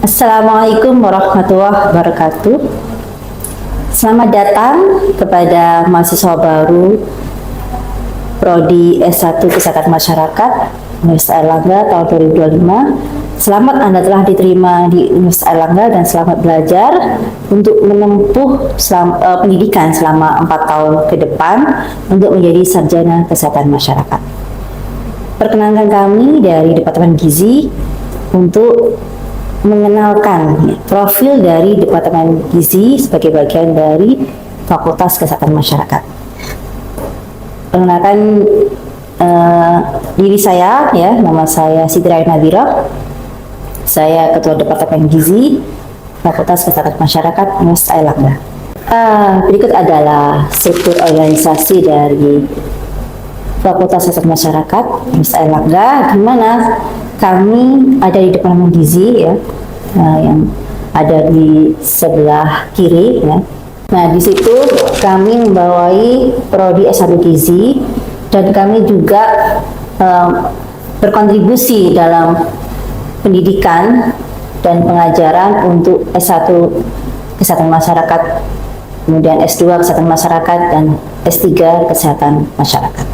Assalamualaikum warahmatullahi wabarakatuh. Selamat datang kepada mahasiswa baru Prodi S1 Kesehatan Masyarakat Universitas Airlangga tahun 2025. Selamat Anda telah diterima di Universitas Airlangga dan selamat belajar untuk menempuh pendidikan selama 4 tahun ke depan untuk menjadi sarjana kesehatan masyarakat. Perkenalkan kami dari Departemen Gizi untuk mengenalkan profil dari Departemen Gizi sebagai bagian dari Fakultas Kesehatan Masyarakat. Perkenalkan diri saya, nama saya Siti Raina Nabila. Saya Ketua Departemen Gizi Fakultas Kesehatan Masyarakat Universitas Airlangga. Berikut adalah struktur organisasi dari Fakultas Kesehatan Masyarakat Universitas Airlangga, di mana kami ada di Departemen Gizi yang ada di sebelah kiri Nah, di situ kami membawai prodi S1 Gizi dan kami juga berkontribusi dalam pendidikan dan pengajaran untuk S1 Kesehatan Masyarakat, kemudian S2 Kesehatan Masyarakat dan S3 Kesehatan Masyarakat.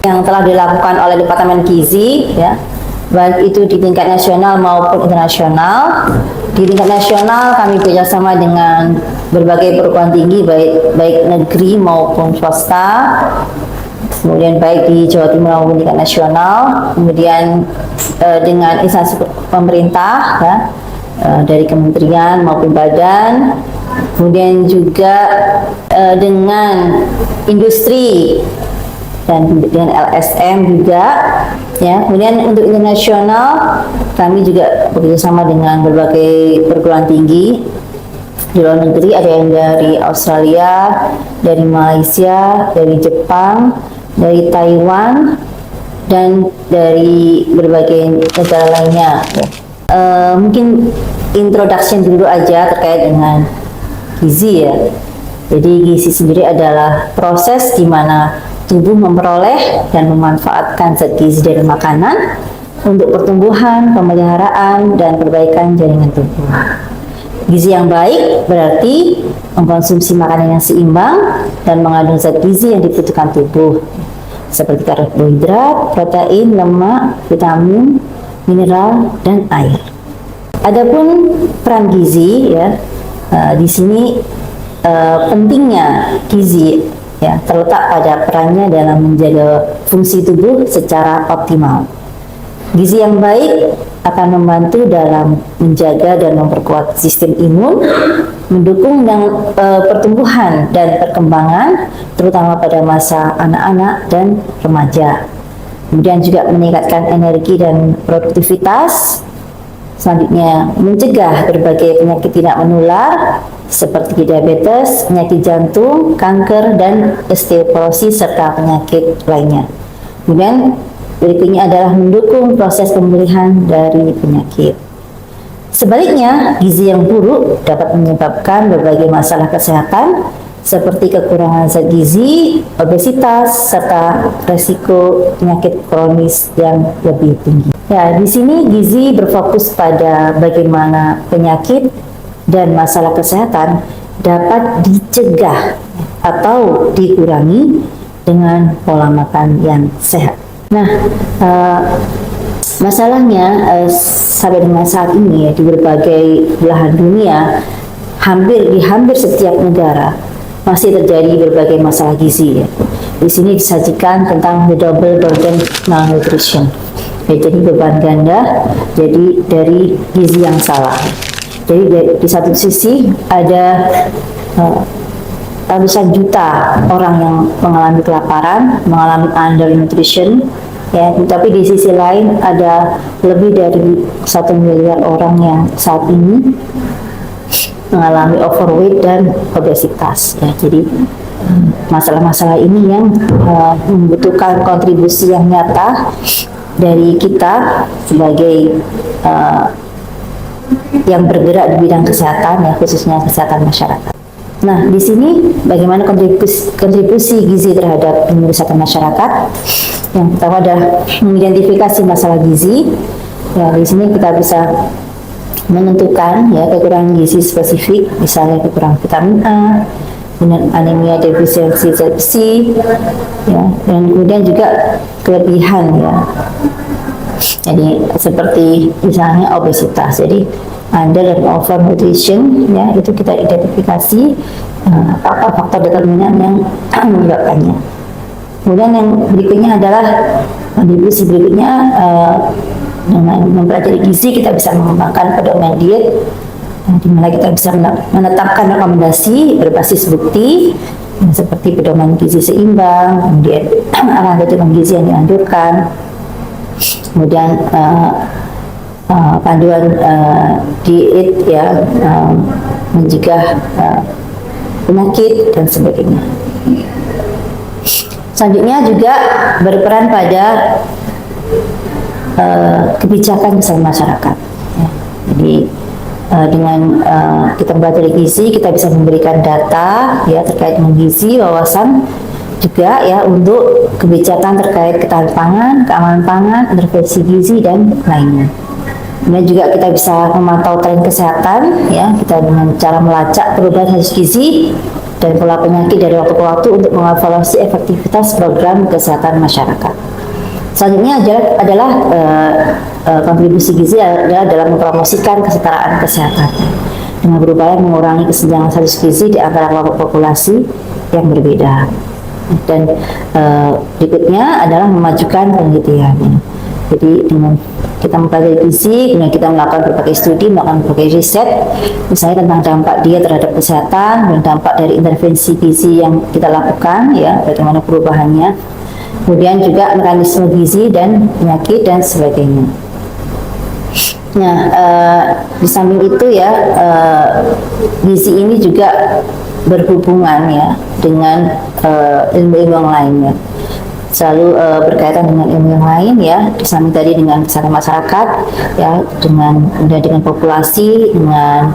Yang telah dilakukan oleh Departemen Gizi baik itu di tingkat nasional maupun internasional. Di tingkat nasional kami bekerjasama dengan berbagai perguruan tinggi baik negeri maupun swasta, kemudian baik di Jawa Timur maupun tingkat nasional, kemudian dengan instansi pemerintah dari kementerian maupun badan, kemudian juga dengan industri dan dengan LSM juga kemudian untuk internasional kami juga bekerjasama dengan berbagai perguruan tinggi di luar negeri. Ada yang dari Australia, dari Malaysia, dari Jepang, dari Taiwan, dan dari berbagai negara lainnya. Mungkin introduction dulu aja terkait dengan gizi Jadi gizi sendiri adalah proses di mana tubuh memperoleh dan memanfaatkan zat gizi dari makanan untuk pertumbuhan, pemeliharaan, dan perbaikan jaringan tubuh. Gizi yang baik berarti mengkonsumsi makanan yang seimbang dan mengandung zat gizi yang dibutuhkan tubuh, seperti karbohidrat, protein, lemak, vitamin, mineral, dan air. Adapun peran gizi di sini pentingnya gizi terletak pada perannya dalam menjaga fungsi tubuh secara optimal. Gizi yang baik akan membantu dalam menjaga dan memperkuat sistem imun, mendukung pertumbuhan dan perkembangan, terutama pada masa anak-anak dan remaja. Kemudian juga meningkatkan energi dan produktivitas. Selanjutnya, mencegah berbagai penyakit tidak menular seperti diabetes, penyakit jantung, kanker, dan osteoporosis, serta penyakit lainnya. Kemudian berikutnya adalah mendukung proses pemulihan dari penyakit. Sebaliknya, gizi yang buruk dapat menyebabkan berbagai masalah kesehatan seperti kekurangan zat gizi, obesitas, serta resiko penyakit kronis yang lebih tinggi. Di sini gizi berfokus pada bagaimana penyakit dan masalah kesehatan dapat dicegah atau dikurangi dengan pola makan yang sehat. Nah, masalahnya sampai dengan saat ini di berbagai belahan dunia, hampir setiap negara masih terjadi berbagai masalah gizi. Di sini disajikan tentang the double burden malnutrition. Jadi beban ganda dari gizi yang salah. Jadi di satu sisi ada ratusan juta orang yang mengalami kelaparan, mengalami undernutrition, tapi di sisi lain ada lebih dari 1 miliar orang yang saat ini mengalami overweight dan obesitas. Jadi masalah-masalah ini yang membutuhkan kontribusi yang nyata dari kita sebagai yang bergerak di bidang kesehatan, khususnya kesehatan masyarakat. Nah, di sini bagaimana kontribusi gizi terhadap kesehatan masyarakat? Yang pertama adalah mengidentifikasi masalah gizi. Di sini kita bisa menentukan ya kekurangan gizi spesifik, misalnya kekurangan vitamin A, kemudian anemia defisiensi zat besi, ya, dan kemudian juga kelebihan ya. Jadi seperti misalnya obesitas, jadi under dan over nutrition ya, itu kita identifikasi apa faktor determinan yang menyebabkannya. Kemudian yang berikutnya adalah kontribusi berikutnya, dengan mempelajari gizi kita bisa mengembangkan pedoman diet, di mana kita bisa menetapkan rekomendasi berbasis bukti seperti pedoman gizi seimbang, kemudian arahan gizi yang dianjurkan, kemudian panduan diet ya, mencegah penyakit dan sebagainya. Selanjutnya juga berperan pada kebijakan kesehatan masyarakat. Ya. Jadi dengan kita belajar gizi, kita bisa memberikan data ya terkait dengan gizi, wawasan juga ya untuk kebijakan terkait ketahanan pangan, keamanan pangan, intervensi gizi dan lainnya. Kemudian juga kita bisa memantau tren kesehatan ya, kita dengan cara melacak perubahan hasil gizi dan pola penyakit dari waktu ke waktu untuk mengevaluasi efektivitas program kesehatan masyarakat. Selanjutnya adalah kontribusi gizi adalah dalam mempromosikan kesetaraan kesehatan dengan berupaya mengurangi kesenjangan status gizi di antara kelompok populasi yang berbeda. Dan berikutnya adalah memajukan penelitian. Jadi dengan kita mempelajari gizi, kemudian kita melakukan berbagai studi, melakukan berbagai riset, misalnya tentang dampak dia terhadap kesehatan dan dampak dari intervensi gizi yang kita lakukan, ya, bagaimana perubahannya, kemudian juga mekanisme gizi dan penyakit dan sebagainya. Nah, di samping itu ya, gizi ini juga berhubungan ya dengan ilmu-ilmu yang lainnya. Selalu berkaitan dengan ilmu yang lain ya, di samping tadi dengan kesehatan masyarakat ya, dengan populasi, dengan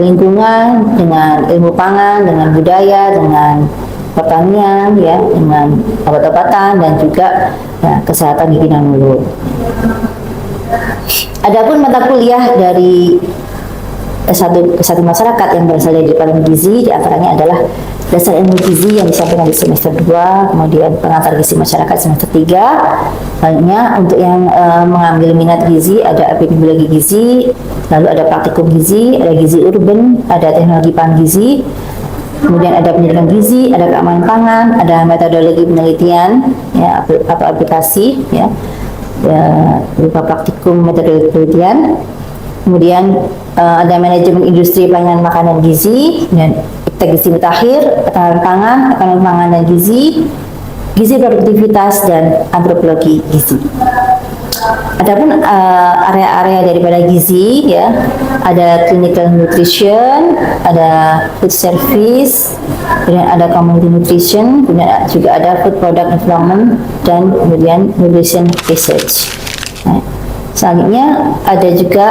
lingkungan, dengan ilmu pangan, dengan budaya, dengan pertanian ya, dengan obat-obatan dan juga ya, kesehatan gigi dan mulut. Adapun mata kuliah dari S1 kesehatan masyarakat yang berasal dari Departemen Gizi, diantaranya adalah dasar ilmu gizi yang disampaikan di semester 2, kemudian pengantar gizi masyarakat semester 3. Lainnya untuk yang mengambil minat gizi ada epidemiologi gizi, lalu ada praktikum gizi, ada gizi urban, ada teknologi pangan gizi, kemudian ada pendidikan gizi, ada keamanan pangan, ada metodologi penelitian ya, atau aplikasi ya, berupa praktikum metodologi penelitian. Kemudian ada manajemen industri pelayanan makanan gizi, dan gizi mutakhir, ketahanan pangan, ekonomi pangan dan gizi, gizi produktivitas dan antropologi gizi. Adapun area-area daripada gizi ya, ada clinical nutrition, ada food service, kemudian ada community nutrition, kemudian juga ada food product development dan kemudian nutrition research. Nah, selanjutnya ada juga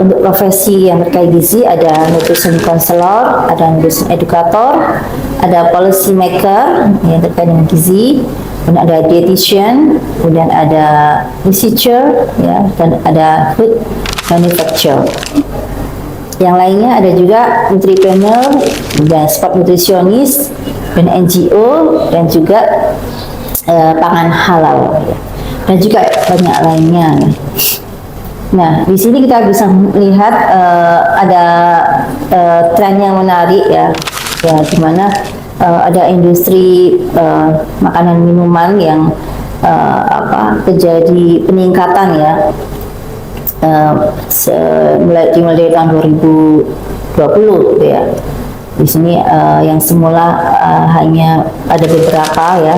untuk profesi yang terkait gizi, ada nutrition counselor, ada nutrition educator, ada policy maker yang terkait dengan gizi, kemudian ada dietitian, kemudian ada researcher ya, dan ada food manufacturer. Yang lainnya ada juga nutripreneur, dan sport nutritionist, dan NGO, dan juga pangan halal ya, dan juga banyak lainnya. Nah, di sini kita bisa melihat ada tren yang menarik ya, di mana ada industri makanan minuman yang terjadi peningkatan ya, mulai dari tahun 2020 ya. Di sini yang semula hanya ada beberapa ya,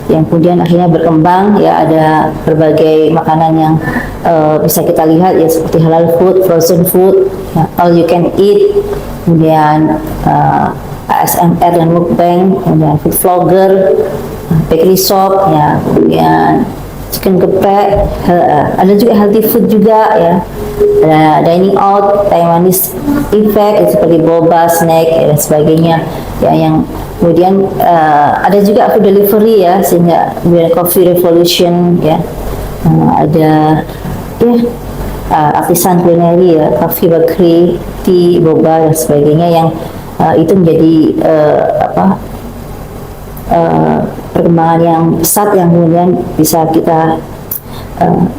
yang kemudian akhirnya berkembang ya, ada berbagai makanan yang bisa kita lihat ya, seperti halal food, frozen food, ya, all you can eat, kemudian ASMR dan mukbang, kemudian food vlogger, bakery shop ya, kemudian chicken geprek, ada juga healthy food juga ya, ada dining out, Taiwanese effect ya, seperti boba, snack ya, dan sebagainya ya, yang kemudian ada juga food delivery ya, sehingga kemudian coffee revolution ya, ada ya artisan kulineri ya, coffee, bakery, tea, boba dan sebagainya yang itu menjadi perkembangan yang pesat yang kemudian bisa kita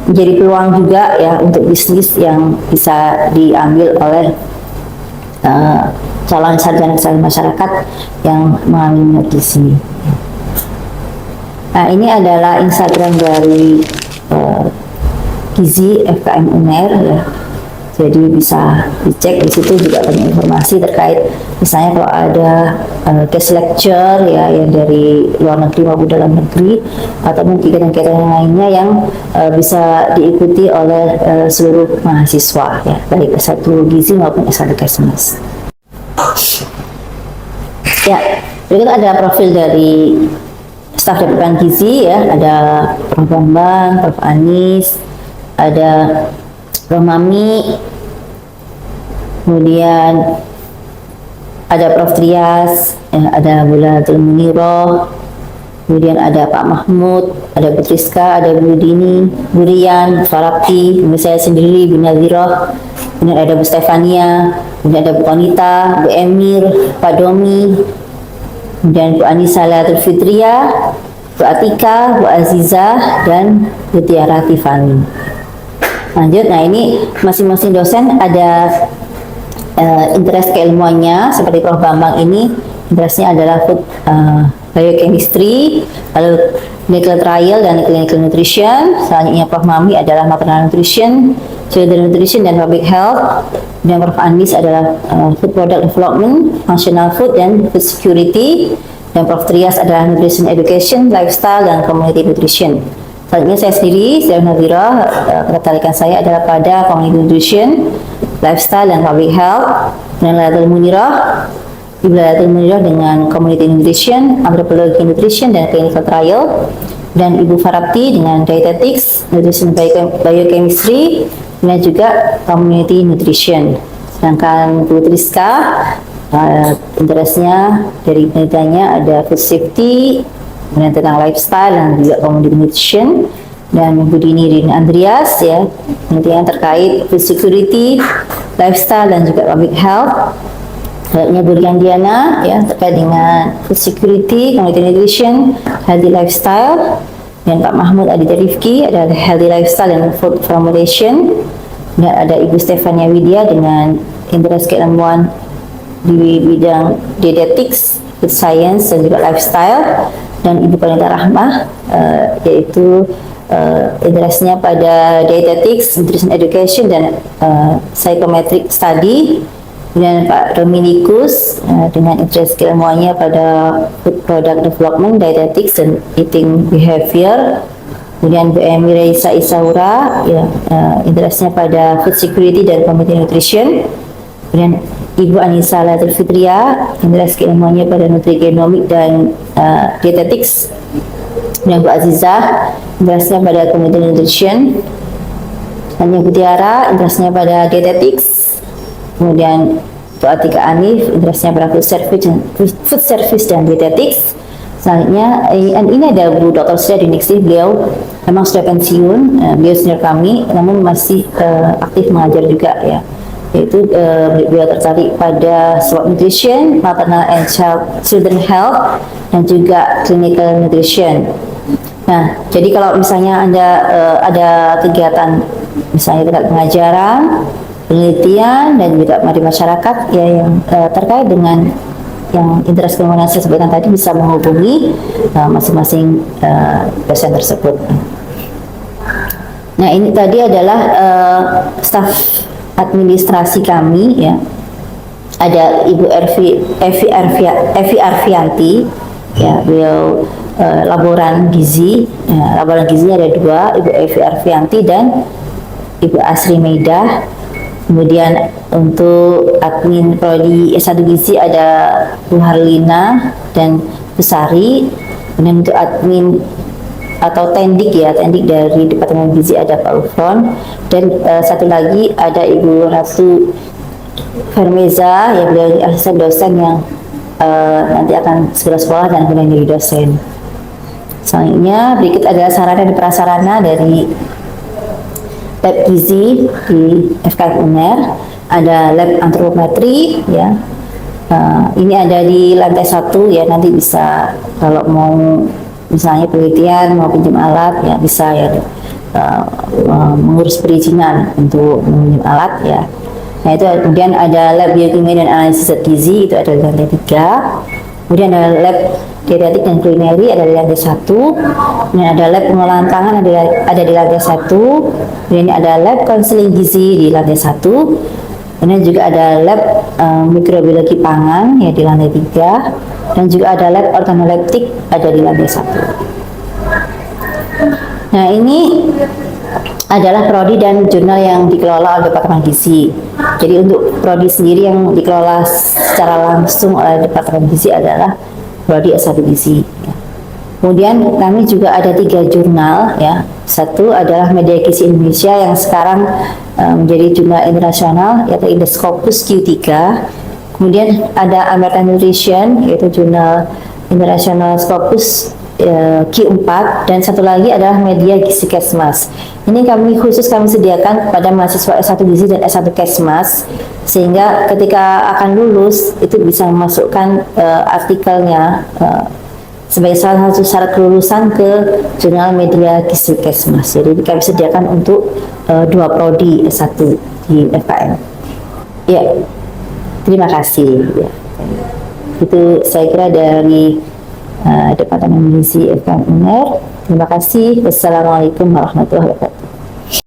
menjadi peluang juga ya untuk bisnis yang bisa diambil oleh calon sarjana kesehatan masyarakat yang mengalami minat gizi. Nah, ini adalah Instagram dari Gizi FKM UNER ya. Jadi bisa dicek di situ juga banyak informasi terkait misalnya kalau ada guest lecture ya yang dari luar negeri maupun dalam negeri atau mungkin kegiatan-kegiatan lainnya yang bisa diikuti oleh seluruh mahasiswa ya, baik S1 Gizi maupun S1 Kesmas. Ya, berikut ada profil dari staf Departemen Gizi ya, ada Prof. Bambang, Prof. Anis, ada Prof. Mami, kemudian ada Prof. Trias, ya, ada Bu Latul Muniroh, kemudian ada Pak Mahmud, ada Bu Triska, ada Bu Dini, Bu Rian, Bu Farapti, saya sendiri, Bu Naziroh, kemudian ada Bu Stefania, kemudian ada Bu Konita, Bu Emir, Pak Domi, kemudian Bu Anissa Latul Fitria, Bu Atika, Bu Azizah, dan Bu Tiara Tifani. Lanjut, nah ini masing-masing dosen ada interest keilmuannya. Seperti Prof. Bambang ini interestnya adalah food biochemistry, lalu clinical trial dan clinical nutrition. Selanjutnya Prof. Mami adalah maternal nutrition, children nutrition dan public health. Dan Prof. Anis adalah food product development, functional food dan food security. Dan Prof. Trias adalah nutrition education, lifestyle dan community nutrition. Selanjutnya saya sendiri, saya Nazira, ketertarikan saya adalah pada community nutrition, lifestyle dan public health. Dan Latul Munirah, Ibu Latul Munirah dengan community nutrition, anthropology nutrition dan clinical trial. Dan Ibu Farapti dengan dietetics, nutrition biochemistry, dan juga community nutrition. Sedangkan Bu Triska, interestnya dari penelitiannya ada food safety, kemudian tentang lifestyle dan juga community nutrition. Dan Bu Dini Rin Andreas ya, penelitian terkait food security, lifestyle dan juga public health. Selanjutnya Bu Rian Diana ya, terkait dengan food security, community nutrition, healthy lifestyle. Dan Pak Mahmud Aditya Rifki ada healthy lifestyle dan food formulation. Dan ada Ibu Stefania Widya dengan interest keilmuan di bidang dietetics, food science dan juga lifestyle. Dan Ibu Konita Rahmah yaitu interestnya pada dietetics, nutrition education dan psychometric study. Dan Pak Dominikus dengan interest keilmuannya pada food product development, dietetics dan eating behavior. Kemudian Bu Emi Reisa Isaura ya, interestnya pada food security dan community nutrition. Kemudian Ibu Anissa Latul Fitria, interest keilmuannya pada nutrigenomik dan dietetics. Dan Bu Azizah, interestnya pada community nutrition. Dan Bu Tiara, interestnya pada dietetics. Kemudian Bu Atika Anif, interestnya pada food service dan dietetics. Selanjutnya, ini ada Bu Dr. Sri Diningsih, beliau memang sudah pensiun, beliau senior kami, namun masih aktif mengajar juga ya. Yaitu beliau tertarik pada sport nutrition, maternal and children health, dan juga clinical nutrition. Nah, jadi kalau misalnya Anda ada kegiatan misalnya dekat pengajaran, penelitian dan juga di masyarakat ya yang terkait dengan yang interest keilmuan saya sebutkan tadi, bisa menghubungi masing-masing dosen tersebut. Nah, ini tadi adalah staf administrasi kami ya. Ada Ibu Evi Arfianti ya, beliau laboran gizi. Laboran gizinya ada dua, Ibu Evi Arfianti dan Ibu Asri Meidah. Kemudian untuk admin prodi S1 Gizi ada Bu Harlina dan Bu Sari. Kemudian untuk admin atau tendik ya, tendik dari Departemen Gizi ada Pak Ufron. Dan satu lagi ada Ibu Ratu Vermeza ya, beliau asisten dosen yang nanti akan segera sekolah dan kemudian jadi dosen. Selanjutnya berikut adalah sarana dan prasarana dari lab gizi di FKM UNER, ada lab antropometri ya. Ini ada di lantai 1 ya, nanti bisa kalau mau misalnya penelitian mau pinjam alat ya bisa ya, mengurus perizinan untuk meminjam alat ya. Nah itu kemudian ada lab biokimia dan analisis zat gizi, itu ada di lantai 3. Kemudian ada lab dietetik dan kulineri ada di lantai 1. Kemudian ada lab pengolahan tangan ada di lantai 1. Kemudian ada lab konseling gizi di lantai 1. Kemudian juga ada lab mikrobiologi pangan ya di lantai 3, dan juga ada lab organoleptik ada di lantai 1. Nah ini adalah prodi dan jurnal yang dikelola oleh Departemen Gizi. Jadi untuk prodi sendiri yang dikelola secara langsung oleh Departemen Gizi adalah prodi S1 Gizi. Kemudian kami juga ada 3 jurnal ya. Satu adalah Media Gizi Indonesia yang sekarang menjadi jurnal internasional yaitu Indoscopus Q3. Kemudian ada American Nutrition yaitu jurnal internasional Scopus Q4, dan satu lagi adalah Media Gizi Kesmas. Ini kami sediakan kepada mahasiswa S1 Gizi dan S1 Kesmas, sehingga ketika akan lulus itu bisa memasukkan artikelnya sebagai salah satu syarat kelulusan ke jurnal Media Gizi Kesmas. Jadi kami sediakan untuk 2 prodi S1 di FKM. Ya, terima kasih. Ya. Itu saya kira dari Departemen Gizi FKM UNER. Terima kasih. Wassalamualaikum warahmatullahi wabarakatuh.